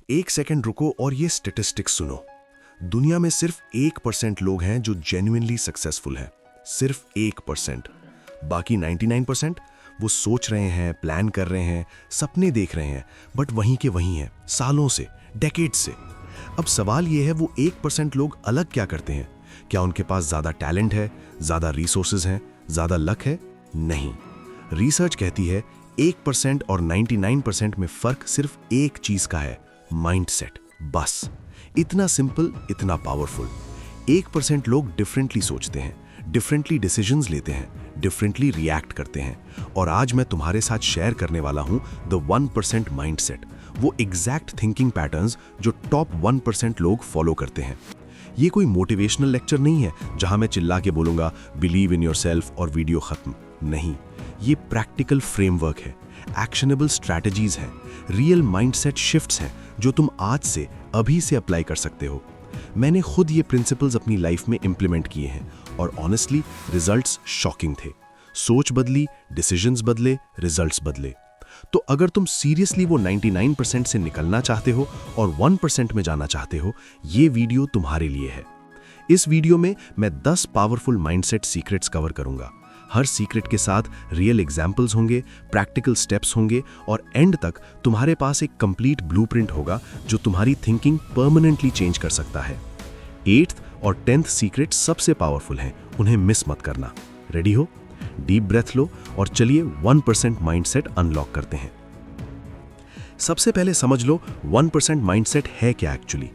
एक सेकंड रुको और ये स्टैटिस्टिक्स सुनो। दुनिया में सिर्फ 1% लोग हैं जो जेन्युइनली सक्सेसफुल हैं। सिर्फ 1%। बाकी 99% वो सोच रहे हैं, प्लान कर रहे हैं, सपने देख रहे हैं, बट वहीं के वहीं हैं, सालों से, डेकेड्स से। अब सवाल ये है, वो 1% लोग अलग क्या करते हैं? क्या उनके पास ज्यादा टैलेंट है, ज्यादा रिसोर्सेज हैं, ज्यादा लक है? नहीं। रिसर्च कहती है 1% और 99% में फर्क सिर्फ एक चीज का है, माइंडसेट। बस इतना सिंपल, इतना पावरफुल। 1% लोग डिफरेंटली सोचते हैं, डिफरेंटली डिसीजंस लेते हैं, डिफरेंटली रिएक्ट करते हैं। और आज मैं तुम्हारे साथ शेयर करने वाला हूं द 1% माइंडसेट, वो एग्जैक्ट थिंकिंग पैटर्न्स जो टॉप 1% लोग फॉलो करते हैं। ये कोई मोटिवेशनल लेक्चर नहीं है जहां मैं चिल्ला के बोलूंगा बिलीव इन योरसेल्फ और वीडियो खत्म। नहीं, ये प्रैक्टिकल फ्रेमवर्क है, एक्शनेबल स्ट्रैटेजीज हैं, रियल माइंडसेट शिफ्ट्स हैं जो तुम आज से, अभी से अप्लाई कर सकते हो। मैंने खुद ये प्रिंसिपल्स अपनी लाइफ में इंप्लीमेंट किए हैं और ऑनेस्टली रिजल्ट्स शॉकिंग थे। सोच बदली, डिसीजंस बदले, रिजल्ट्स बदले। तो अगर तुम सीरियसली वो 99% से निकलना चाहते हो और 1% में जाना चाहते हो, ये वीडियो तुम्हारे लिए है। इस वीडियो में मैं 10 पावरफुल माइंडसेट सीक्रेट्स कवर करूंगा। हर सीक्रेट के साथ रियल एग्जाम्पल्स होंगे, प्रैक्टिकल स्टेप्स होंगे और एंड तक तुम्हारे पास एक कंप्लीट ब्लूप्रिंट होगा जो तुम्हारी थिंकिंग परमानेंटली चेंज कर सकता है। 8th और 10th सीक्रेट सबसे पावरफुल हैं, उन्हें मिस मत करना। रेडी हो? डीप ब्रेथ लो और चलिए 1% माइंडसेट अनलॉक करते हैं। सबसे पहले समझ लो 1% माइंडसेट है क्या एक्चुअली।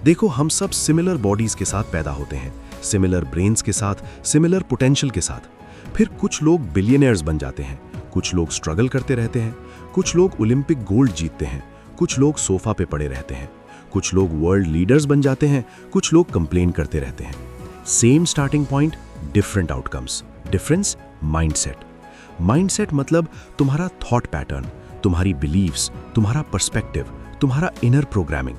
देखो, हम सब सिमिलर बॉडीज के साथ पैदा होते हैं, सिमिलर ब्रेन्स के साथ, सिमिलर पोटेंशियल के साथ। फिर कुछ लोग बिलियनियर्स बन जाते हैं, कुछ लोग स्ट्रगल करते रहते हैं, कुछ लोग ओलंपिक गोल्ड जीतते हैं, कुछ लोग सोफा पे पड़े रहते हैं, कुछ लोग वर्ल्ड लीडर्स बन जाते हैं, कुछ लोग कंप्लेन करते रहते हैं। Same starting point, different outcomes. Difference mindset. Mindset मतलब तुम्हारा थॉट पैटर्न, तुम्हारी बिलीव्स, तुम्हारा पर्सपेक्टिव, तुम्हारा इनर प्रोग्रामिंग।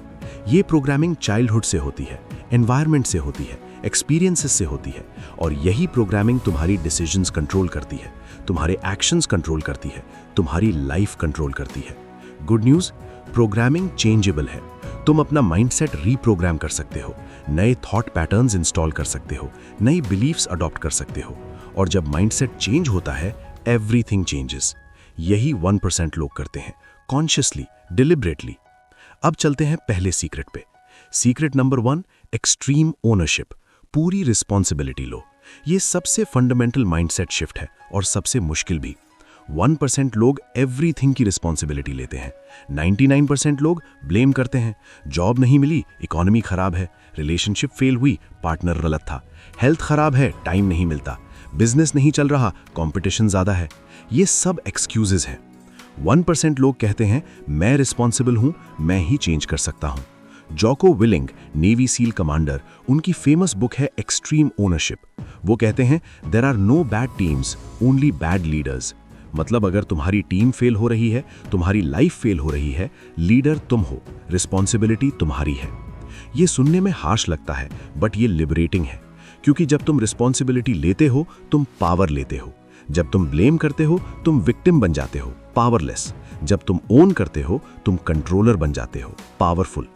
ये प्रोग्रामिंग चाइल्डहुड से होती है, एनवायरनमेंट से होती है, एक्सपीरियंसेस से होती है और यही प्रोग्रामिंग तुम्हारी डिसीजंस कंट्रोल करती है, तुम्हारे एक्शंस कंट्रोल करती है, तुम्हारी लाइफ कंट्रोल करती है। गुड न्यूज़, प्रोग्रामिंग चेंजेबल है। तुम अपना माइंडसेट रीप्रोग्राम कर सकते हो, नए थॉट पैटर्न्स इंस्टॉल कर सकते हो, नई बिलीव्स अडॉप्ट कर सकते हो। और जब माइंडसेट चेंज होता है, एवरीथिंग चेंजेस। यही 1% लोग करते हैं, कॉन्शियसली, डिलिबरेटली। अब चलते हैं पहले सीक्रेट पे। Secret number 1, extreme ownership. पूरी रिस्पॉन्सिबिलिटी लो। ये सबसे फंडामेंटल माइंडसेट शिफ्ट है और सबसे मुश्किल भी। 1% लोग एवरीथिंग की रिस्पॉन्सिबिलिटी लेते हैं, 99% लोग ब्लेम करते हैं। जॉब नहीं मिली, इकोनॉमी खराब है, रिलेशनशिप फेल हुई, पार्टनर गलत था, हेल्थ खराब है, टाइम नहीं मिलता, बिजनेस नहीं चल रहा, कंपटीशन ज्यादा है। ये सब एक्सक्यूजेस हैं। 1% लोग कहते हैं मैं रिस्पॉन्सिबल हूं, मैं ही चेंज कर सकता हूं। Jocko Willink, Navy SEAL commander, उनकी फेमस बुक है एक्सट्रीम ओनरशिप। वो कहते हैं there are no bad teams, only bad leaders. मतलब अगर तुम्हारी टीम फेल हो रही है, तुम्हारी लाइफ फेल हो रही है, लीडर तुम हो, रिस्पॉन्सिबिलिटी तुम्हारी है। ये सुनने में हार्श लगता है, बट ये लिबरेटिंग है, क्योंकि जब तुम रिस्पॉन्सिबिलिटी लेते हो, तुम पावर लेते हो। जब तुम ब्लेम करते हो, तुम विक्टिम बन जाते हो, पावरलेस। जब तुम ओन करते हो, तुम कंट्रोलर बन जाते हो, पावरफुल।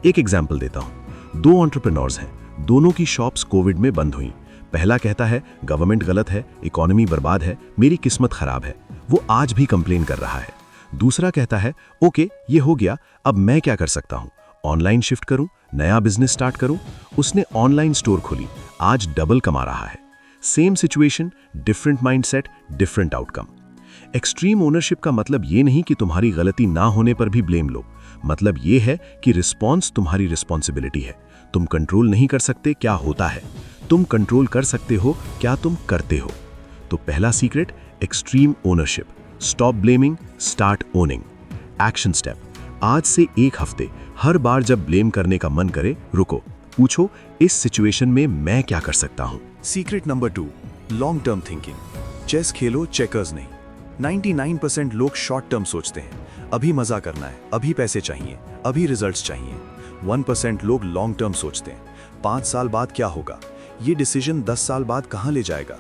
एक एग्जाम्पल देता हूं। 2 एंटरप्रेन्योर्स हैं, दोनों की शॉप्स कोविड में बंद हुई। पहला कहता है गवर्नमेंट गलत है, इकोनॉमी बर्बाद है, मेरी किस्मत खराब है। वो आज भी कंप्लेन कर रहा है। दूसरा कहता है ओके, ये हो गया, अब मैं क्या कर सकता हूं? ऑनलाइन शिफ्ट करूं, नया बिजनेस स्टार्ट करूं। उसने ऑनलाइन स्टोर खोली, आज डबल कमा रहा है। Same situation, different mindset, different outcome. Extreme ownership का मतलब ये नहीं कि तुम्हारी गलती ना होने पर भी ब्लेम लो। मतलब ये है कि रिस्पॉन्स तुम्हारी रिस्पॉन्सिबिलिटी है। तुम कंट्रोल नहीं कर सकते क्या होता है, तुम कंट्रोल कर सकते हो क्या तुम करते हो। तो पहला secret, extreme ownership. Stop blaming, start owning. Action step, आज से 1 हफ्ते हर बार जब ब्लेम करने का मन करे, रुको, पूछो इस सिचुएशन में मैं क्या कर सकता हूं। Secret number 2, long term thinking. Chess खेलो, चेकर्स नहीं। 99% लोग शॉर्ट टर्म सोचते हैं, अभी मजा करना है, अभी पैसे चाहिए, अभी रिजल्ट्स चाहिए। 1% लोग लॉन्ग टर्म सोचते हैं, 5 साल बाद क्या होगा, ये डिसीजन 10 साल बाद कहां ले जाएगा,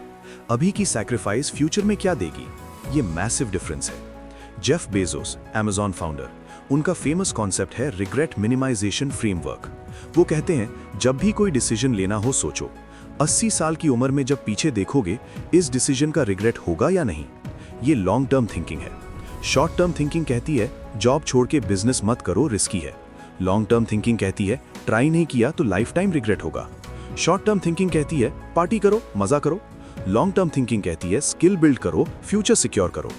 अभी की सैक्रिफाइस फ्यूचर में क्या देगी। ये मैसिव डिफरेंस है। जेफ बेजोस, अमेज़न फाउंडर, उनका फेमस कॉन्सेप्ट है रिग्रेट मिनिमाइजेशन फ्रेमवर्क। वो कहते हैं जब भी कोई डिसीजन लेना हो सोचो 80 साल की उम्र में जब पीछे देखोगे इस डिसीजन का रिग्रेट होगा या नहीं। ये लॉन्ग टर्म थिंकिंग है। शॉर्ट टर्म थिंकिंग कहती है जॉब छोड़ के बिजनेस मत करो, रिस्की है। लॉन्ग टर्म थिंकिंग कहती है ट्राई नहीं किया तो लाइफ टाइम रिग्रेट होगा। शॉर्ट टर्म थिंकिंग कहती है पार्टी करो, मजा करो। लॉन्ग टर्म थिंकिंग कहती है स्किल बिल्ड करो, फ्यूचर सिक्योर करो।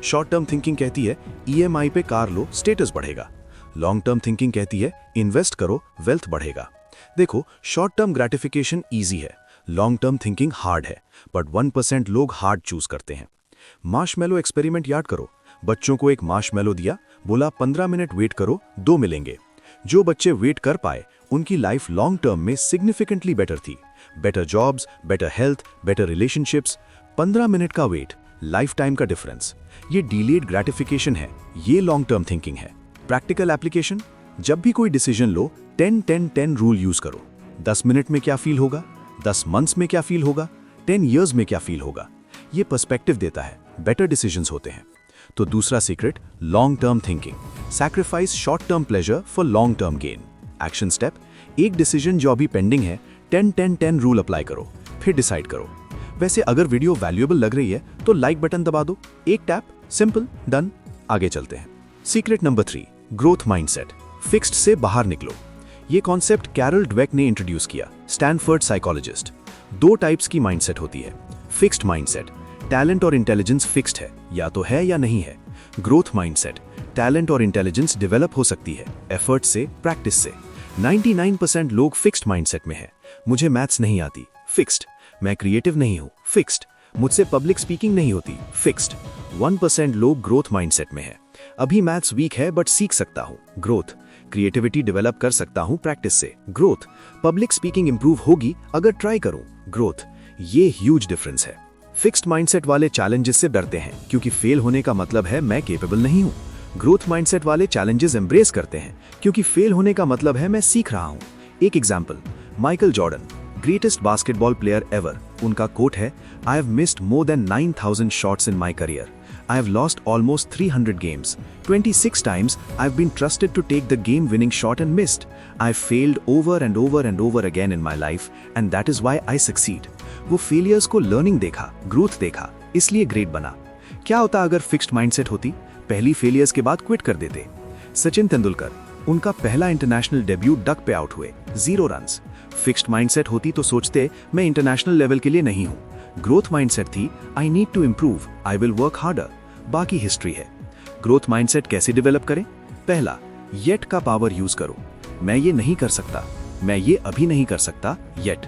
शॉर्ट टर्म थिंकिंग कहती है ईएमआई पे कार लो, स्टेटस बढ़ेगा। लॉन्ग टर्म थिंकिंग कहती है इन्वेस्ट करो, वेल्थ बढ़ेगा। देखो, शॉर्ट टर्म ग्रेटिफिकेशन इजी है, लॉन्ग टर्म थिंकिंग हार्ड है, बट 1% लोग हार्ड चूज करते हैं। मार्शमैलो एक्सपेरिमेंट याद करो। बच्चों को एक मार्शमैलो दिया, बोला 15 मिनट वेट करो, 2 मिलेंगे। जो बच्चे वेट कर पाए उनकी लाइफ लॉन्ग टर्म में सिग्निफिकेंटली बेटर थी। Better jobs, better health, better relationships. 15 minute का वेट, लाइफ टाइम का डिफरेंस। ये डिलेड ग्रेटिफिकेशन है, ये लॉन्ग टर्म थिंकिंग है। प्रैक्टिकल एप्लीकेशन, जब भी कोई डिसीजन लो 10-10-10 रूल यूज करो। 10 मिनट में क्या फील होगा, 10 मंथ्स में क्या फील होगा, 10 ईयर्स में क्या फील होगा। ये पर्सपेक्टिव देता है, बेटर डिसीजंस होते हैं। तो दूसरा secret, long term thinking. Sacrifice short term pleasure for long term gain. Action step, एक डिसीजन जो अभी पेंडिंग है 10-10-10 रूल अप्लाई करो, फिर डिसाइड करो। वैसे अगर वीडियो वैल्यूएबल लग रही है तो लाइक बटन दबा दो, एक टैप, सिंपल, डन। आगे चलते हैं। Secret number 3, growth mindset. Fixed से बाहर निकलो। ये कॉन्सेप्ट कैरल ड्वेक ने इंट्रोड्यूस किया, स्टैनफोर्ड साइकोलॉजिस्ट। 2 टाइप्स की माइंडसेट होती है। फिक्स्ड माइंडसेट, टैलेंट और इंटेलिजेंस फिक्स्ड है, या तो है या नहीं है। ग्रोथ माइंडसेट, टैलेंट और इंटेलिजेंस डेवलप हो सकती है, एफर्ट से, प्रैक्टिस से। 99% लोग फिक्स्ड माइंडसेट में है। मुझे मैथ्स नहीं आती, फिक्स्ड। मैं क्रिएटिव नहीं हूं, फिक्स्ड। मुझसे पब्लिक स्पीकिंग नहीं होती, फिक्स्ड। 1% लोग ग्रोथ माइंडसेट में है। अभी मैथ्स वीक है बट सीख सकता हूं, ग्रोथ। क्रिएटिविटी डेवलप कर सकता हूं प्रैक्टिस से, ग्रोथ। पब्लिक स्पीकिंग इंप्रूव होगी अगर ट्राई करूं, ग्रोथ। ये ह्यूज डिफरेंस है। फिक्स्ड माइंडसेट वाले चैलेंजेस से डरते हैं क्योंकि फेल होने का मतलब है मैं केपेबल नहीं हूं। ग्रोथ माइंडसेट वाले चैलेंजेस एम्ब्रेस करते हैं क्योंकि फेल होने का मतलब है मैं सीख रहा हूं। एक example, Michael Jordan, greatest basketball player ever. उनका कोट है, I have missed more than 9,000 shots in my career. I have lost almost 300 games. 26 times I've been trusted to take the game-winning shot and missed. I've failed over and over and over again in my life, and that is why I succeed. वो failures को learning देखा, growth देखा, इसलिए great बना। क्या होता अगर fixed mindset होती? पहली failures के बाद quit कर देते। सचिन तेंदुलकर, उनका पहला इंटरनेशनल डेब्यू डक पे आउट हुए, 0 रन्स। फिक्स्ड माइंडसेट होती तो सोचते मैं इंटरनेशनल लेवल के लिए नहीं हूं। ग्रोथ माइंडसेट थी, I need to improve, I will work harder. बाकी हिस्ट्री है। ग्रोथ माइंडसेट कैसे डेवलप करें? पहला, येट का पावर यूज करो। मैं ये नहीं कर सकता, मैं ये अभी नहीं कर सकता, येट।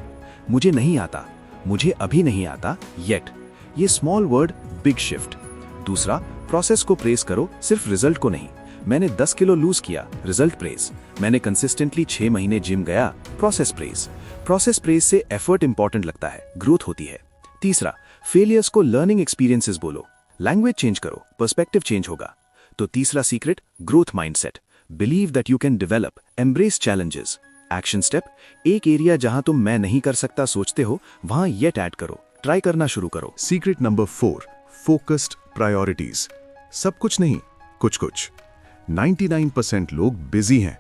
मुझे नहीं आता, मुझे अभी नहीं आता, येट। ये स्मॉल वर्ड, बिग शिफ्ट। दूसरा, प्रोसेस को प्रेस करो, सिर्फ रिजल्ट को नहीं। मैंने 10 किलो लूज किया, रिजल्ट प्रेस। मैंने कंसिस्टेंटली 6 महीने जिम गया, प्रोसेस प्रेस। प्रोसेस प्रेस से एफर्ट इंपॉर्टेंट लगता है, ग्रोथ होती है। तीसरा, फेलियर्स को लर्निंग एक्सपीरियंसेस बोलो। लैंग्वेज चेंज करो, पर्सपेक्टिव चेंज होगा। तो तीसरा secret, growth mindset. Believe that you can develop, embrace challenges. Action step, एक एरिया जहां तुम मैं नहीं कर सकता सोचते हो वहां येट ऐड करो, ट्राई करना शुरू करो। Secret number 4, focused priorities. सब कुछ नहीं, कुछ कुछ। 99% लोग बिजी हैं,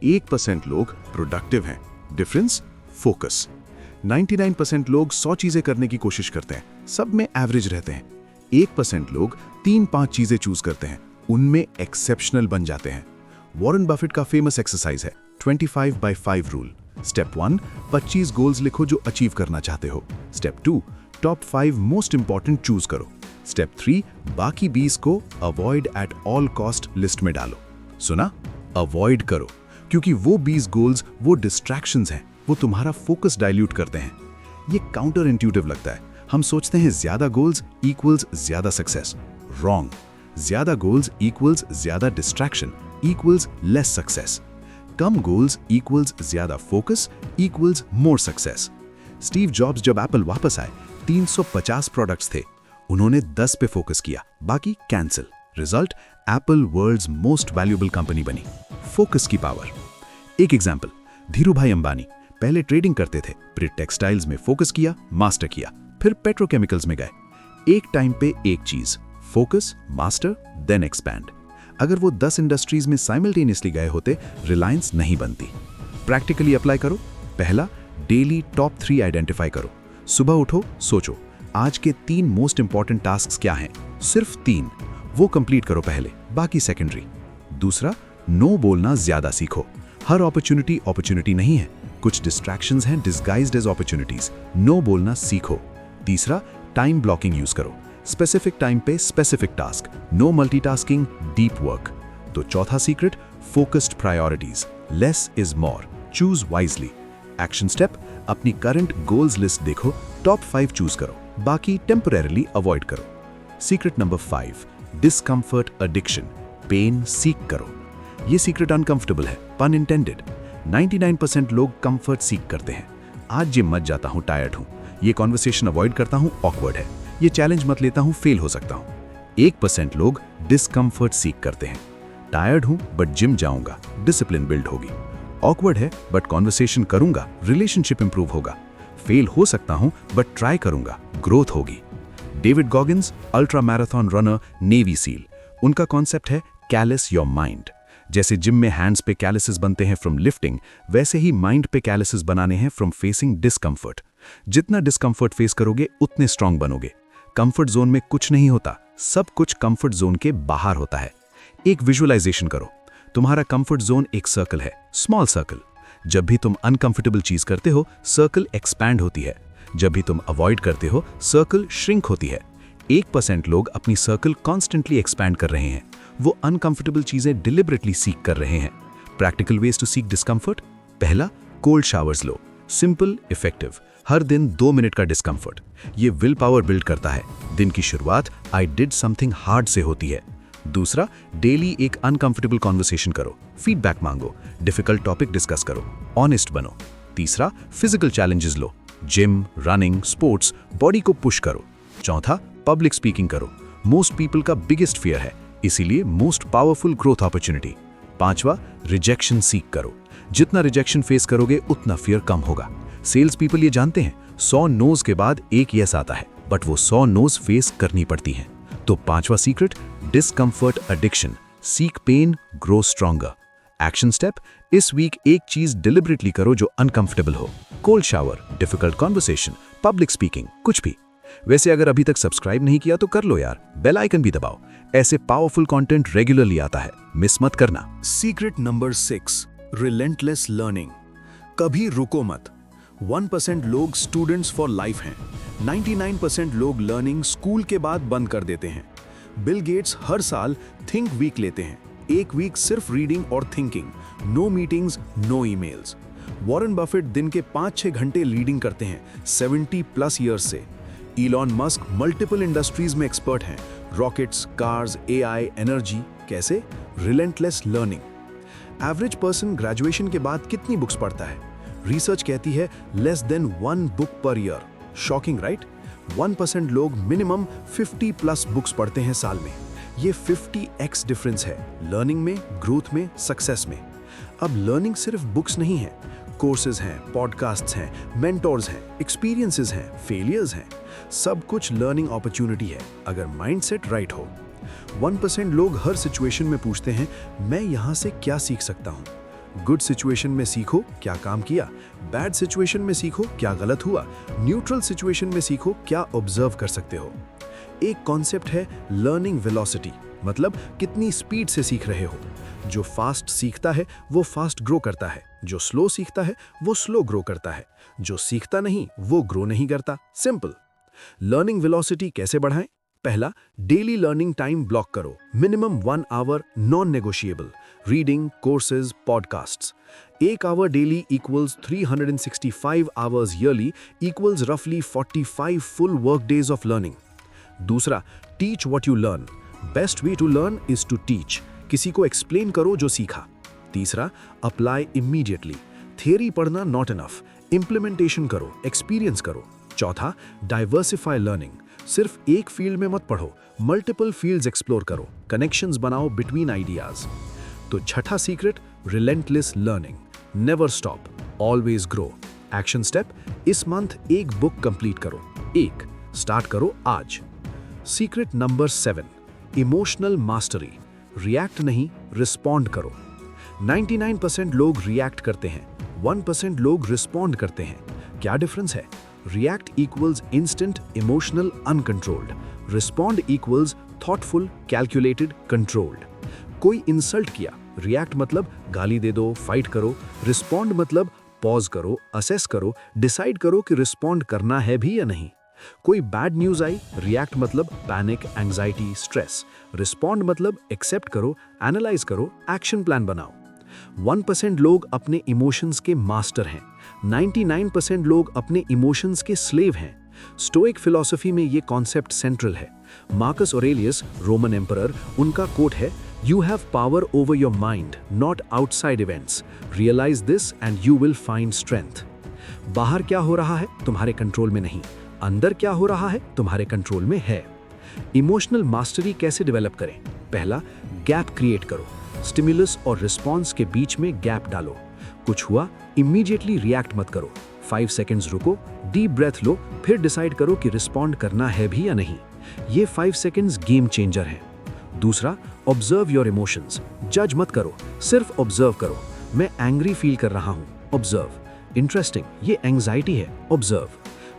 1% लोग प्रोडक्टिव हैं। Difference, focus. 99% लोग 100 चीजें करने की कोशिश करते हैं, सब में एवरेज रहते हैं। 1% लोग 3-5 चीजें चूज करते हैं, उनमें एक्सेप्शनल बन जाते हैं। वॉरेन बफेट का फेमस एक्सरसाइज है 25/5 रूल। स्टेप 1, 25 गोल्स लिखो जो अचीव करना चाहते हो। Step 2, top 5 most important choose करो। स्टेप 3, बाकी 20 को avoid at all cost list में डालो। सुना? अवॉइड करो, क्योंकि वो 20 गोल्स वो डिस्ट्रैक्शंस हैं, वो तुम्हारा फोकस डाइल्यूट करते हैं। ये काउंटर इंट्यूटिव लगता है। हम सोचते हैं ज्यादा गोल्स इक्वल्स ज्यादा सक्सेस। रॉन्ग। ज्यादा गोल्स इक्वल्स ज्यादा डिस्ट्रैक्शन इक्वल्स लेस सक्सेस। कम गोल्स इक्वल्स ज्यादा focus equals more success. Steve jobs जब एप्पल वापस आए, 350 प्रोडक्ट्स थे, उन्होंने 10 पे फोकस किया, बाकी cancel. Result, Apple world's most valuable company बनी। फोकस की पावर। एक एग्जांपल, धीरूभाई अंबानी पहले ट्रेडिंग करते थे, फिर टेक्सटाइल्स में फोकस किया, मास्टर किया, फिर पेट्रोकेमिकल्स में गए। एक टाइम पे एक चीज, फोकस, मास्टर, देन एक्सपैंड। अगर वो 10 इंडस्ट्रीज में साइमल्टेनियसली गए होते, रिलायंस नहीं बनती। प्रैक्टिकली अप्लाई करो। पहला, डेली टॉप 3 आइडेंटिफाई करो। सुबह उठो, सोचो आज के 3 मोस्ट इंपॉर्टेंट टास्क क्या हैं। सिर्फ 3, वो कंप्लीट करो पहले, बाकी सेकेंडरी। दूसरा, नो बोलना ज्यादा सीखो। हर अपॉर्चुनिटी नहीं है, कुछ डिस्ट्रैक्शंस हैं डिस्गाइज्ड एज अपॉर्चुनिटीज। नो बोलना सीखो। तीसरा, टाइम ब्लॉकिंग यूज करो। स्पेसिफिक टाइम पे specific task, no multitasking, deep work. तो चौथा secret, focused priorities, less is more, choose wisely. Action step, अपनी करंट गोल्स लिस्ट देखो, टॉप 5 चूज करो, बाकी टेम्परेरीली अवॉइड करो। Secret number 5, discomfort addiction, pain seek करो। ये सीक्रेट अनकंफर्टेबल है, पन इंटेंडेड। 99% लोग कंफर्ट सीख करते हैं। आज जिम मत जाता हूँ, टायर्ड हूँ। ये कॉन्वर्सेशन अवॉइड करता हूँ, ऑकवर्ड है। ये चैलेंज मत लेता हूँ, फेल हो सकता हूँ। 1% लोग डिस्कम्फर्ट सीख करते हैं। टायर्ड हूँ बट जिम जाऊंगा, डिसिप्लिन बिल्ड होगी। ऑकवर्ड है बट कॉन्वर्सेशन करूंगा, रिलेशनशिप इंप्रूव होगा। फेल हो सकता हूं बट ट्राई करूंगा, ग्रोथ होगी। David Goggins, ultra marathon runner, navy seal, उनका कॉन्सेप्ट है कैलस योर माइंड। जैसे जिम में हैंड्स पे कैलसेस बनते हैं फ्रॉम लिफ्टिंग, वैसे ही माइंड पे कैलसेस बनाने हैं फ्रॉम फेसिंग डिस्कम्फर्ट। जितना डिस्कम्फर्ट फेस करोगे उतने स्ट्रांग बनोगे। कंफर्ट जोन में कुछ नहीं होता, सब कुछ कंफर्ट जोन के बाहर होता है। एक विजुअलाइजेशन करो, तुम्हारा कंफर्ट जोन एक सर्कल है, स्मॉल सर्कल। जब भी तुम अनकंफर्टेबल चीज करते हो, सर्कल एक्सपैंड होती है। जब भी तुम अवॉइड करते हो, सर्कल श्रिंक होती है। 1% लोग अपनी सर्कल कॉन्स्टेंटली एक्सपैंड कर रहे हैं। वो अनकंफर्टेबल चीजें डिलिबरेटली सीख कर रहे हैं। Practical ways to seek discomfort. पहला, कोल्ड शावर्स लो, सिंपल, इफेक्टिव। हर दिन 2 मिनट का डिस्कम्फर्ट, ये विल पावर बिल्ड करता है। दिन की शुरुआत आई डिड समथिंग हार्ड से होती है। दूसरा, डेली एक अनकंफर्टेबल कॉन्वर्सेशन करो, फीडबैक मांगो, डिफिकल्ट टॉपिक डिस्कस करो, ऑनेस्ट बनो। तीसरा, फिजिकल चैलेंजेस लो, जिम, रनिंग, स्पोर्ट्स, बॉडी को पुश करो। चौथा, पब्लिक स्पीकिंग करो, मोस्ट पीपल का बिगेस्ट फियर है, इसीलिए मोस्ट पावरफुल ग्रोथ अपॉर्चुनिटी। पांचवा, रिजेक्शन सीख करो, जितना रिजेक्शन फेस करोगे उतना फियर कम होगा। सेल्स पीपल ये जानते हैं, 100 नोज के बाद एक यस आता है, बट वो 100 नोज फेस करनी पड़ती हैं। तो पांचवा secret, discomfort addiction, seek pain, grow stronger. Action step, इस वीक एक चीज डिलिबरेटली करो जो अनकंफर्टेबल हो। Cold shower, difficult conversation, public speaking, कुछ भी। वैसे अगर अभी तक सब्सक्राइब नहीं किया तो कर लो यार, बेल आइकन भी दबाओ। ऐसे पावरफुल कंटेंट रेगुलरली आता है, मिस मत करना। सीक्रेट नंबर 6, रिलेंटलेस लर्निंग, कभी रुको मत। 1% लोग स्टूडेंट्स फॉर लाइफ हैं, 99% लोग लर्निंग स्कूल के बाद बंद कर देते हैं। बिल गेट्स हर साल थिंक वीक लेते हैं, एक वीक सिर्फ रीडिंग और thinking, no meetings, no emails. Warren Buffett दिन के 5-6 घंटे रीडिंग करते हैं 70+ ईयर्स से। इलॉन मस्क मल्टीपल इंडस्ट्रीज में एक्सपर्ट हैं, रॉकेट्स, कार्स, एआई, एनर्जी। कैसे? Relentless learning. Average person graduation के बाद कितनी बुक्स पढ़ता है? रिसर्च कहती है less than 1 book per year. Shocking right? 1% लोग मिनिमम 50+ बुक्स पढ़ते हैं साल में। ये 50x डिफरेंस है लर्निंग में, ग्रोथ में, सक्सेस में। अब लर्निंग सिर्फ बुक्स नहीं है, कोर्सेज हैं, पॉडकास्ट्स हैं, मेंटोर्स हैं, एक्सपीरियंसेस हैं, फेलियर्स हैं। सब कुछ लर्निंग अपॉर्चुनिटी है अगर माइंडसेट राइट हो। 1% लोग हर सिचुएशन में पूछते हैं मैं यहाँ से क्या सीख सकता हूँ। गुड सिचुएशन में सीखो क्या काम किया, बैड सिचुएशन में सीखो क्या गलत हुआ, न्यूट्रल सिचुएशन में सीखो क्या ऑब्जर्व कर सकते हो। एक कॉन्सेप्ट है लर्निंग वेलोसिटी, मतलब कितनी स्पीड से सीख रहे हो। जो फास्ट सीखता है वो फास्ट ग्रो करता है, जो स्लो सीखता है वो स्लो ग्रो करता है, जो सीखता नहीं वो ग्रो नहीं करता। सिंपल। लर्निंग वेलोसिटी कैसे बढ़ाएं? पहला, डेली लर्निंग टाइम ब्लॉक करो, minimum 1 hour, non negotiable. Reading, courses, podcasts. 1 hour daily equals 365 hours yearly equals रफली 45 full work days of learning. दूसरा, teach what you learn. Best way to learn is to teach. किसी को explain करो जो सीखा। तीसरा, apply immediately. Theory पढ़ना not enough, implementation करो, एक्सपीरियंस करो। चौथा, डाइवर्सिफाई लर्निंग। सिर्फ एक फील्ड में मत पढ़ो, मल्टीपल फील्ड्स एक्सप्लोर करो, कनेक्शंस बनाओ बिटवीन आइडियाज। तो छठा secret, relentless learning, never stop, always grow. Action step, इस मंथ एक बुक कंप्लीट करो। स्टार्ट करो आज। Secret number 7, emotional mastery, react नहीं, रिस्पॉन्ड करो। 99% लोग रिएक्ट करते हैं, 1% लोग रिस्पॉन्ड करते हैं। क्या डिफरेंस है? React equals instant, emotional, uncontrolled. Respond equals thoughtful, calculated, controlled. कोई इंसल्ट किया, रिएक्ट मतलब गाली दे दो, फाइट करो। रिस्पॉन्ड मतलब पॉज करो, असेस करो, डिसाइड करो कि रिस्पॉन्ड करना है भी या नहीं। कोई बैड न्यूज आई, रिएक्ट मतलब पैनिक, एंजाइटी, स्ट्रेस। रिस्पॉन्ड मतलब एक्सेप्ट करो, एनालाइज करो, एक्शन प्लान बनाओ। 1% लोग अपने इमोशंस के मास्टर हैं, 99% लोग अपने इमोशंस के स्लेव हैं। स्टोइक फिलॉसफी में ये कॉन्सेप्ट सेंट्रल है। मार्कस ऑरेलियस, रोमन एम्परर, उनका कोट है, "You have power over your mind, not outside events. Realize this and you will find strength." बाहर क्या हो रहा है तुम्हारे कंट्रोल में नहीं, अंदर क्या हो रहा है तुम्हारे कंट्रोल में है। इमोशनल मास्टरी कैसे डेवलप करें? पहला, गैप क्रिएट करो। स्टिमुलस और रिस्पॉन्स के बीच में गैप डालो। कुछ हुआ, इमीडिएटली रिएक्ट मत करो। 5 सेकंड्स रुको, डीप ब्रेथ लो, फिर डिसाइड करो कि रिस्पॉन्ड करना है भी या नहीं। ये 5 सेकंड्स गेम चेंजर है। दूसरा, ऑब्जर्व योर इमोशंस। जज मत करो, सिर्फ ऑब्जर्व करो। मैं एंग्री फील कर रहा हूँ, ऑब्जर्व। इंटरेस्टिंग, ये एंग्जाइटी है, ऑब्जर्व।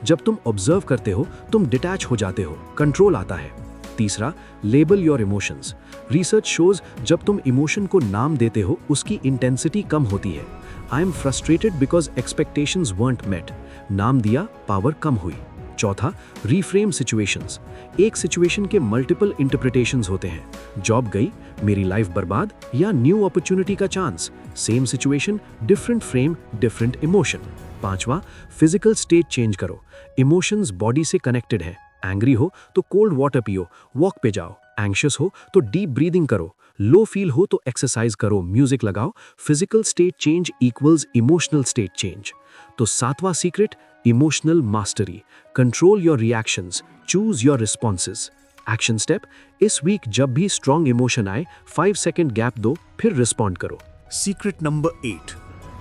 जब तुम ऑब्जर्व करते हो तुम डिटैच हो जाते हो, कंट्रोल आता है। तीसरा, label your emotions. Research shows जब तुम इमोशन को नाम देते हो उसकी इंटेंसिटी कम होती है। I am frustrated because expectations weren't met। नाम दिया, पावर कम हुई। चौथा, रीफ्रेम सिचुएशंस। एक सिचुएशन के मल्टीपल इंटरप्रिटेशंस होते हैं। जॉब गई, मेरी लाइफ बर्बाद, या न्यू अपॉर्चुनिटी का chance. Same situation, different frame, different emotion. पांचवा, फिजिकल स्टेट चेंज करो। इमोशंस बॉडी से कनेक्टेड है। एंग्री हो तो कोल्ड वाटर पियो, वॉक पे जाओ। एंग्शियस हो तो डीप ब्रीदिंग करो। लो फील हो तो एक्सरसाइज करो, म्यूजिक लगाओ। Physical state change equals emotional state change. तो सातवां secret, emotional mastery. Control your reactions, choose your responses. Action step, इस वीक जब भी स्ट्रॉन्ग इमोशन आए 5 सेकंड गैप दो, फिर रिस्पॉन्ड करो। Secret number 8,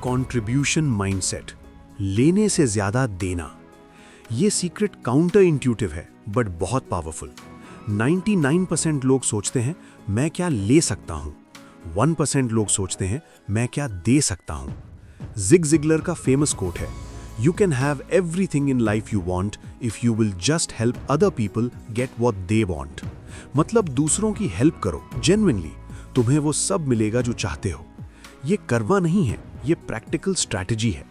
contribution mindset. लेने से ज्यादा देना। ये सीक्रेट काउंटर इंट्यूटिव है बट बहुत पावरफुल। 99% लोग सोचते हैं मैं क्या ले सकता हूं, 1% लोग सोचते हैं मैं क्या दे सकता हूं। जिग जिगलर का फेमस कोट है, you can have everything in life you want if you will just help other people get what they want. मतलब दूसरों की हेल्प करो जेन्युइनली, तुम्हें वो सब मिलेगा जो चाहते हो। ये करवा नहीं है, ये प्रैक्टिकल स्ट्रैटेजी है।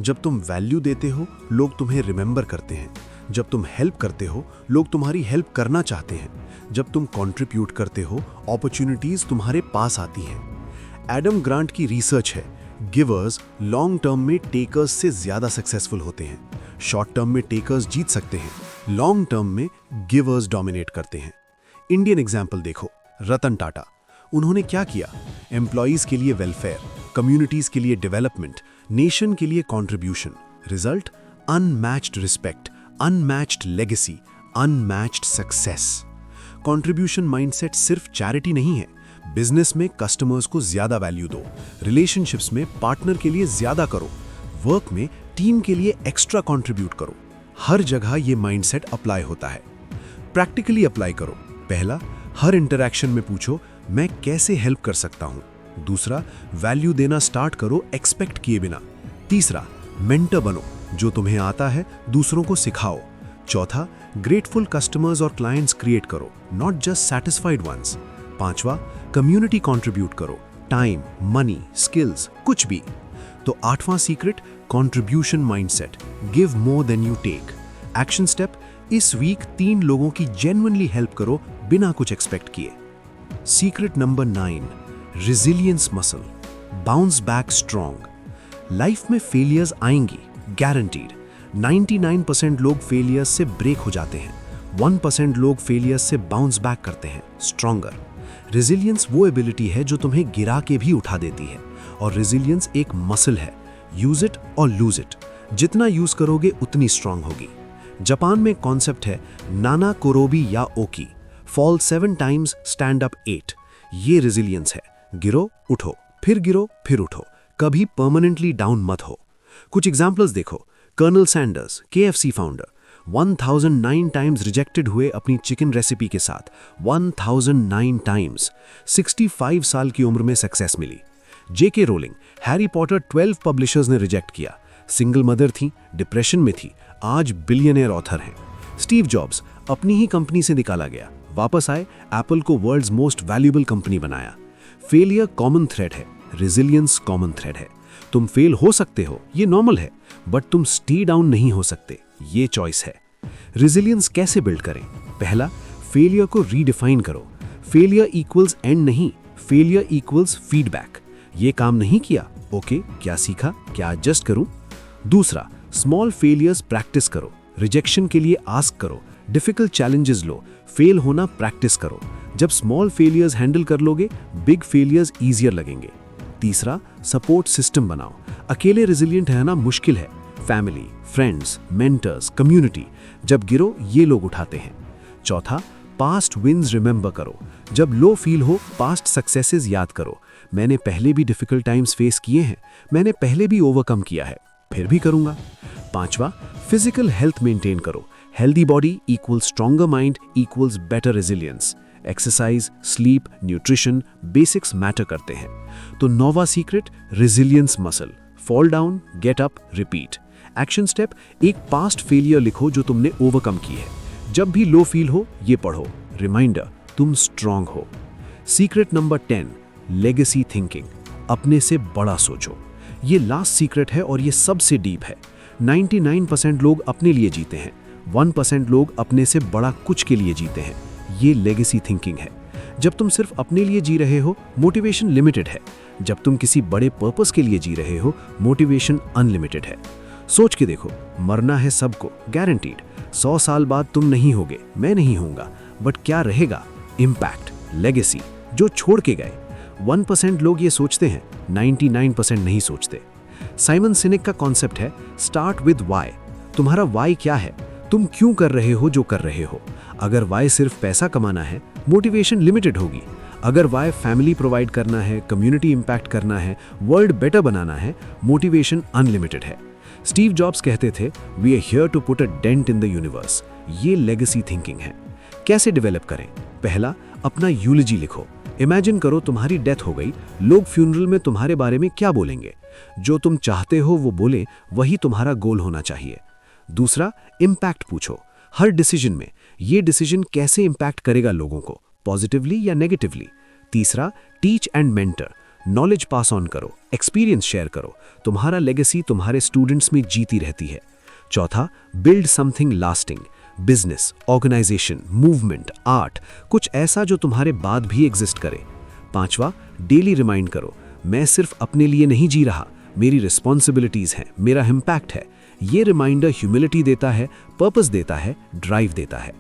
जब तुम वैल्यू देते हो लोग तुम्हें रिमेंबर करते हैं। जब तुम हेल्प करते हो लोग तुम्हारी हेल्प करना चाहते हैं। जब तुम कंट्रीब्यूट करते हो अपॉर्चुनिटीज तुम्हारे पास आती हैं। एडम ग्रांट की रिसर्च है, गिवर्स लॉन्ग टर्म में टेकर्स से ज्यादा सक्सेसफुल होते हैं। शॉर्ट टर्म में टेकर्स जीत सकते हैं, लॉन्ग टर्म में गिवर्स डोमिनेट करते हैं। इंडियन एग्जाम्पल देखो, रतन टाटा। उन्होंने क्या किया? एम्प्लॉयज के लिए वेलफेयर, कम्युनिटीज के लिए डेवलपमेंट, नेशन के लिए contribution. Result, unmatched respect, unmatched legacy, unmatched success. Contribution mindset सिर्फ चैरिटी नहीं है। बिजनेस में कस्टमर्स को ज्यादा वैल्यू दो, रिलेशनशिप्स में पार्टनर के लिए ज्यादा करो, वर्क में टीम के लिए एक्स्ट्रा कंट्रीब्यूट करो। हर जगह ये माइंडसेट अप्लाई होता है। प्रैक्टिकली अप्लाई करो। पहला, हर इंटरैक्शन में पूछो मैं कैसे हेल्प कर सकता हूं। दूसरा, वैल्यू देना स्टार्ट करो एक्सपेक्ट किए बिना। तीसरा, मेंटर बनो, जो तुम्हें आता है दूसरों को सिखाओ। चौथा, ग्रेटफुल कस्टमर्स और क्लाइंट्स क्रिएट करो, नॉट जस्ट सैटिस्फाइड वंस। पांचवा, कम्युनिटी कंट्रीब्यूट करो, टाइम, मनी, स्किल्स, कुछ भी। तो आठवां secret, contribution mindset, give more than you take. Action step, इस वीक 3 लोगों की जेन्युइनली हेल्प करो बिना कुछ एक्सपेक्ट किए। Secret number 9, resilience muscle, bounce back strong. Life में फेलियर्स आएंगी, गारंटीड। 99% लोग फेलियर्स से ब्रेक हो जाते हैं, 1% लोग फेलियर्स से बाउंस बैक करते हैं, स्ट्रॉन्गर। रेजिलियंस वो एबिलिटी है जो तुम्हें गिरा के भी उठा देती है, और रेजिलियंस एक मसल है। यूज इट और लूज इट। जितना यूज करोगे उतनी स्ट्रांग होगी। जापान में कॉन्सेप्ट है नाना कोरोबी या ओकी, फॉल 7 टाइम्स, स्टैंड अप 8। ये रेजिलियंस है, गिरो उठो, फिर गिरो फिर उठो, कभी परमानेंटली डाउन मत हो। कुछ एग्जाम्पल्स देखो, Colonel Sanders, KFC founder. 1009 times rejected हुए अपनी चिकन रेसिपी के साथ, 1009 टाइम्स। 65 साल की उम्र में सक्सेस मिली। जेके रोलिंग, हैरी पॉटर 12 पब्लिशर्स ने रिजेक्ट किया। सिंगल मदर थी, डिप्रेशन में थी, आज बिलियनियर ऑथर हैं। स्टीव जॉब्स, अपनी ही कंपनी से निकाला गया, वापस आए, एप्पल को वर्ल्ड्स मोस्ट वैल्यूएबल कंपनी बनाया। फेलियर कॉमन थ्रेड है, रेजिलियंस कॉमन थ्रेड है। तुम फेल हो सकते हो, ये नॉर्मल है, बट तुम स्टे डाउन नहीं हो सकते, ये चॉइस है। रेजिलियंस कैसे बिल्ड करें? पहला, फेलियर को रीडिफाइन करो। फेलियर इक्वल्स एंड नहीं, फेलियर इक्वल्स फीडबैक। ये काम नहीं किया, ओके, क्या सीखा, क्या एडजस्ट करूं? दूसरा, स्मॉल फेलियर्स प्रैक्टिस करो। रिजेक्शन के लिए आस्क करो, डिफिकल्ट चैलेंजेस लो, फेल होना प्रैक्टिस करो। जब स्मॉल फेलियर्स हैंडल कर लोगे, बिग फेलियर्स ईजियर लगेंगे। तीसरा, सपोर्ट सिस्टम बनाओ। अकेले रेजिलिएंट रहना मुश्किल है। फैमिली, फ्रेंड्स, मेंटर्स, कम्युनिटी, जब गिरो ये लोग उठाते हैं। चौथा, पास्ट विन्स रिमेंबर करो। जब लो फील हो, पास्ट सक्सेसेस याद करो। मैंने पहले भी डिफिकल्ट टाइम्स फेस किए हैं, मैंने पहले भी ओवरकम किया है, फिर भी करूंगा। पांचवा, फिजिकल हेल्थ मेंटेन करो। Healthy body equals stronger mind equals better resilience. Exercise, sleep, nutrition, basics matter करते हैं। तो नौवां secret, resilience muscle. Fall down, get up, repeat. Action step, एक पास्ट फेलियर लिखो जो तुमने ओवरकम की है। जब भी लो फील हो, ये पढ़ो, रिमाइंडर तुम स्ट्रांग हो। Secret number 10, legacy thinking. अपने से बड़ा सोचो। ये लास्ट सीक्रेट है और ये सबसे डीप है। 99% लोग अपने लिए जीते हैं, 1% लोग अपने से बड़ा कुछ के लिए जीते हैं। ये लेगेसी थिंकिंग है। जब तुम सिर्फ अपने लिए जी रहे हो, मोटिवेशन लिमिटेड है। जब तुम किसी बड़े पर्पस के लिए जी रहे हो, मोटिवेशन अनलिमिटेड है। सोच के देखो, मरना है सबको, गारंटीड। 100 साल बाद तुम नहीं होगे, मैं नहीं होऊंगा, बट क्या रहेगा? इम्पैक्ट, लेगेसी, जो छोड़ के गए। 1% लोग ये सोचते हैं, 99% नहीं सोचते। साइमन सिनेक का कॉन्सेप्ट है स्टार्ट विद वाई। तुम्हारा वाई क्या है? तुम क्यों कर रहे हो जो कर रहे हो? अगर वाई सिर्फ पैसा कमाना है, मोटिवेशन लिमिटेड होगी। अगर वाई फैमिली प्रोवाइड करना है, कम्युनिटी इंपैक्ट करना है, वर्ल्ड बेटर बनाना है, मोटिवेशन अनलिमिटेड है। स्टीव जॉब्स कहते थे, we are here to put a dent in the universe. ये लेगेसी थिंकिंग है। कैसे डेवलप करें? पहला, अपना यूलॉजी लिखो। इमेजिन करो तुम्हारी डेथ हो गई, लोग फ्यूनरल में तुम्हारे बारे में क्या बोलेंगे? जो तुम चाहते हो वो बोले, वही तुम्हारा गोल होना चाहिए। दूसरा, इम्पैक्ट पूछो। हर डिसीजन में, ये डिसीजन कैसे इम्पैक्ट करेगा लोगों को, पॉजिटिवली या नेगेटिवली। तीसरा, teach and mentor. Knowledge pass on करो, एक्सपीरियंस शेयर करो। तुम्हारा लेगेसी तुम्हारे स्टूडेंट्स में जीती रहती है। चौथा, build something lasting. Business, organisation, movement, art, कुछ ऐसा जो तुम्हारे बाद भी एग्जिस्ट करे। पांचवा, डेली रिमाइंड करो, मैं सिर्फ अपने लिए नहीं जी रहा, मेरी रिस्पॉन्सिबिलिटीज हैं, मेरा इम्पैक्ट है। ये रिमाइंडर ह्यूमिलिटी देता है, पर्पस देता है, ड्राइव देता है।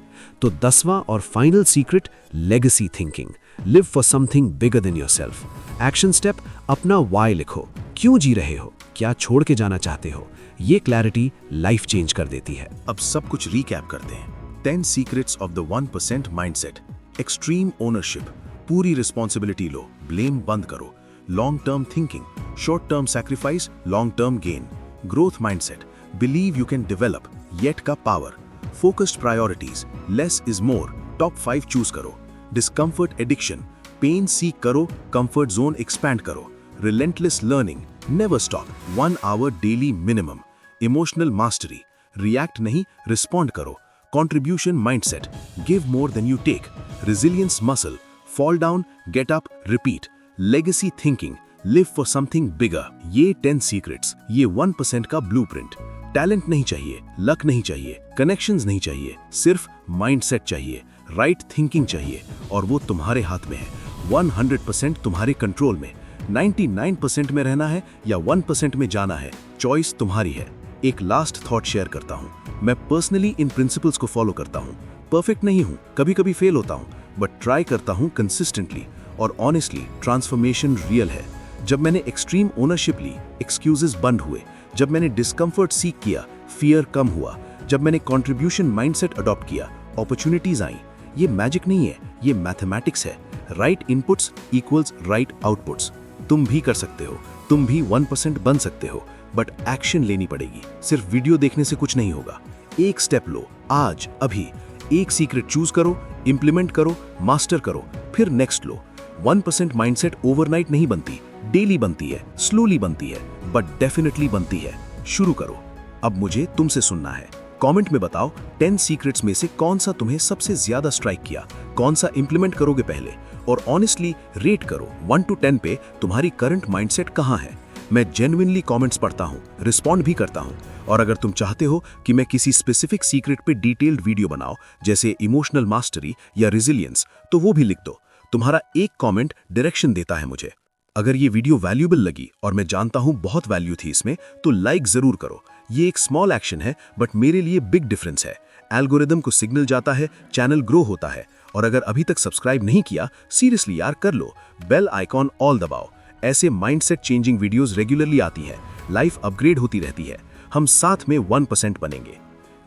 तो 10वां और final secret, legacy thinking. Live for something bigger than yourself. Action step, अपना वाई लिखो। क्यों जी रहे हो? क्या छोड़ के जाना चाहते हो? ये क्लैरिटी लाइफ चेंज कर देती है। अब सब कुछ रिकैप करते हैं। 10 secrets of the 1% mindset. Extreme ownership, पूरी रिस्पॉन्सिबिलिटी लो, ब्लेम बंद करो। Long term thinking, short term sacrifice, long term gain. Growth mindset, believe you can develop, yet का power. Focused priorities, less is more, top 5 choose करो। Discomfort addiction, pain seek करो, comfort zone expand करो। Relentless learning, never stop, 1 hour daily minimum. Emotional mastery, react नहीं respond करो। Contribution mindset, give more than you take. Resilience muscle, fall down, get up, repeat. Legacy thinking, live for something bigger. ये 10 secrets, ये 1% का blueprint. Talent नहीं चाहिए, luck नहीं चाहिए, connections नहीं चाहिए, सिर्फ माइंडसेट चाहिए, राइट थिंकिंग चाहिए, और वो तुम्हारे हाथ में है। 100% तुम्हारे कंट्रोल में। 99% में रहना है या 1% में जाना है, चॉइस तुम्हारी है। एक लास्ट थॉट शेयर करता हूँ। मैं पर्सनली इन प्रिंसिपल्स को फॉलो करता हूँ। परफेक्ट नहीं हूँ, कभी कभी फेल होता हूँ, बट ट्राई करता हूँ कंसिस्टेंटली, और ऑनेस्टली ट्रांसफॉर्मेशन रियल है। जब मैंने एक्सट्रीम ओनरशिप ली, एक्सक्यूजेस बंद हुए। जब मैंने डिस्कम्फर्ट सीख किया, फियर कम हुआ। जब मैंने कंट्रीब्यूशन माइंडसेट अडॉप्ट किया, अपॉर्चुनिटीज आई। ये मैजिक नहीं है, ये मैथमेटिक्स है। Right inputs equals right outputs. तुम भी कर सकते हो, तुम भी 1% बन सकते हो, बट एक्शन लेनी पड़ेगी। सिर्फ वीडियो देखने से कुछ नहीं होगा। एक स्टेप लो, आज, अभी। एक सीक्रेट चूज करो, इंप्लीमेंट करो, मास्टर करो, फिर नेक्स्ट लो। 1% माइंडसेट ओवरनाइट नहीं बनती, डेली बनती है, स्लोली बनती है, बट डेफिनेटली बनती है। शुरू करो। अब मुझे तुमसे सुनना है। कमेंट में बताओ 10 सीक्रेट्स में से कौन सा तुम्हें सबसे ज्यादा स्ट्राइक किया, कौन सा इंप्लीमेंट करोगे पहले, और ऑनेस्टली रेट करो 1 to 10 पे तुम्हारी करंट माइंडसेट कहाँ है। मैं जेन्युइनली कमेंट्स पढ़ता हूँ, रिस्पॉन्ड भी करता हूँ। और अगर तुम चाहते हो कि मैं किसी स्पेसिफिक सीक्रेट पे डिटेल्ड वीडियो बनाऊं, जैसे इमोशनल मास्टरी या रेजिलियंस, तो वो भी लिख दो। तुम्हारा एक कमेंट डायरेक्शन देता है मुझे। अगर ये वीडियो वैल्यूएबल लगी, और मैं जानता हूं बहुत वैल्यू थी इसमें, तो लाइक जरूर करो। ये एक स्मॉल एक्शन है, बट मेरे लिए बिग डिफरेंस है। एल्गोरिदम को सिग्नल जाता है, चैनल ग्रो होता है। और अगर अभी तक सब्सक्राइब नहीं किया, सीरियसली यार कर लो। बेल आइकॉन ऑल दबाओ। ऐसे माइंडसेट चेंजिंग वीडियोस रेगुलरली आती है, लाइफ अपग्रेड होती रहती है। हम साथ में 1% बनेंगे।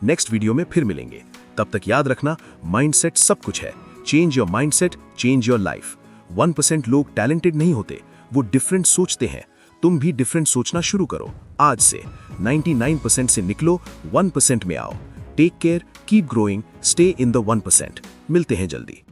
नेक्स्ट वीडियो में फिर मिलेंगे। तब तक याद रखना, माइंडसेट सब कुछ है। Change your mindset, change your life. 1% लोग टैलेंटेड नहीं होते, वो डिफरेंट सोचते हैं। तुम भी डिफरेंट सोचना शुरू करो आज से। 99% से निकलो, 1% में आओ। Take care, keep growing, stay in the 1%। मिलते हैं जल्दी।